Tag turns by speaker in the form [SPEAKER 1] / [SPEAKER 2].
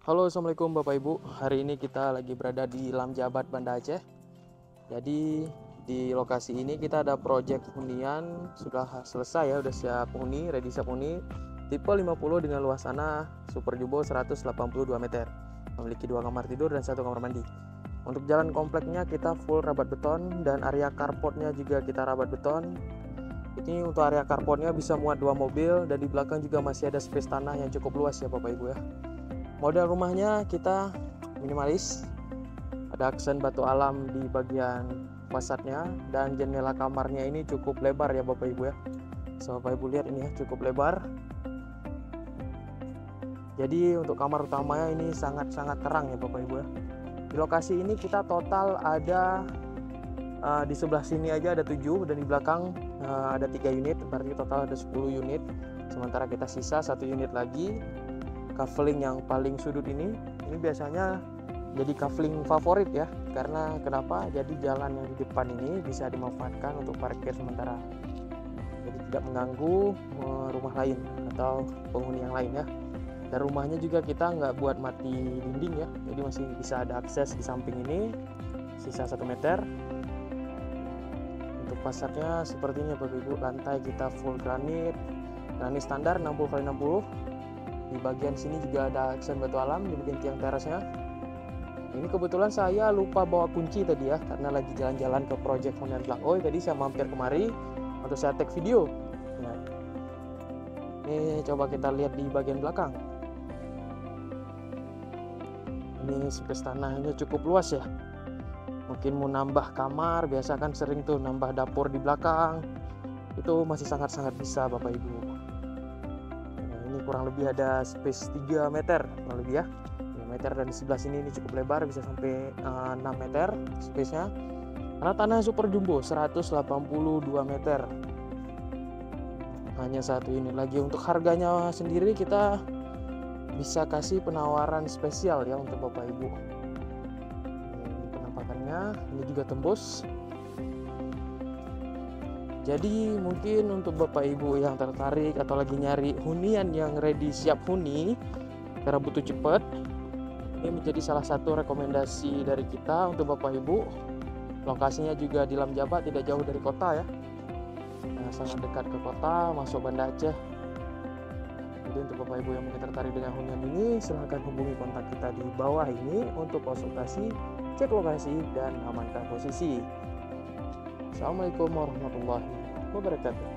[SPEAKER 1] Halo, assalamualaikum Bapak Ibu. Hari ini kita lagi berada di Lamjabat, Banda Aceh. Jadi di lokasi ini kita ada proyek hunian sudah selesai ya, udah siap huni, ready siap huni. Tipe 50 dengan luas tanah super jumbo 182 meter. Memiliki 2 kamar tidur dan 1 kamar mandi. Untuk jalan kompleknya kita full rabat beton dan area carportnya juga kita rabat beton. Ini untuk area carportnya bisa muat 2 mobil dan di belakang juga masih ada space tanah yang cukup luas ya Bapak Ibu ya. Model rumahnya kita minimalis, ada aksen batu alam di bagian fasadnya dan jendela kamarnya ini cukup lebar ya Bapak Ibu ya. So, Bapak Ibu lihat ini ya, cukup lebar. Jadi untuk kamar utamanya ini sangat-sangat terang ya Bapak Ibu ya. Di lokasi ini kita total ada di sebelah sini aja ada 7 dan di belakang ada 3 unit, berarti total ada 10 unit. Sementara kita sisa 1 unit lagi. Kaveling yang paling sudut ini biasanya jadi kaveling favorit ya, karena kenapa? Jadi jalan yang di depan ini bisa dimanfaatkan untuk parkir sementara, jadi tidak mengganggu rumah lain atau penghuni yang lain ya. Dan rumahnya juga kita nggak buat mati dinding ya, jadi masih bisa ada akses di samping ini, sisa 1 meter. Untuk fasadnya seperti ini Bapak Ibu, lantai kita full granit standar 60x60. Di bagian sini juga ada aksen batu alam di bagian tiang terasnya. Ini kebetulan saya lupa bawa kunci tadi ya, karena lagi jalan-jalan ke project hunian Blak Oi. Tadi saya mampir kemari untuk saya take video. Nah, ini coba kita lihat di bagian belakang. Ini space tanahnya cukup luas ya. Mungkin mau nambah kamar, biasa kan sering tuh nambah dapur di belakang. Itu masih sangat-sangat bisa Bapak Ibu. Kurang lebih ada space 3 meter kurang lebih ya, 3 meter, dan di sebelah sini ini cukup lebar, bisa sampai 6 meter space-nya, karena tanah super jumbo 182 meter. Hanya 1 unit lagi. Untuk harganya sendiri kita bisa kasih penawaran spesial ya untuk Bapak Ibu. Ini penampakannya, ini juga tembus. Jadi mungkin untuk Bapak Ibu yang tertarik atau lagi nyari hunian yang ready siap huni karena butuh cepet, ini menjadi salah satu rekomendasi dari kita untuk Bapak Ibu. Lokasinya juga di Lamjabat, tidak jauh dari kota ya, sangat dekat ke kota, masuk Banda Aceh. Jadi untuk Bapak Ibu yang mungkin tertarik dengan hunian ini, silahkan hubungi kontak kita di bawah ini untuk konsultasi, cek lokasi, dan amankan posisi. Assalamualaikum warahmatullahi wabarakatuh.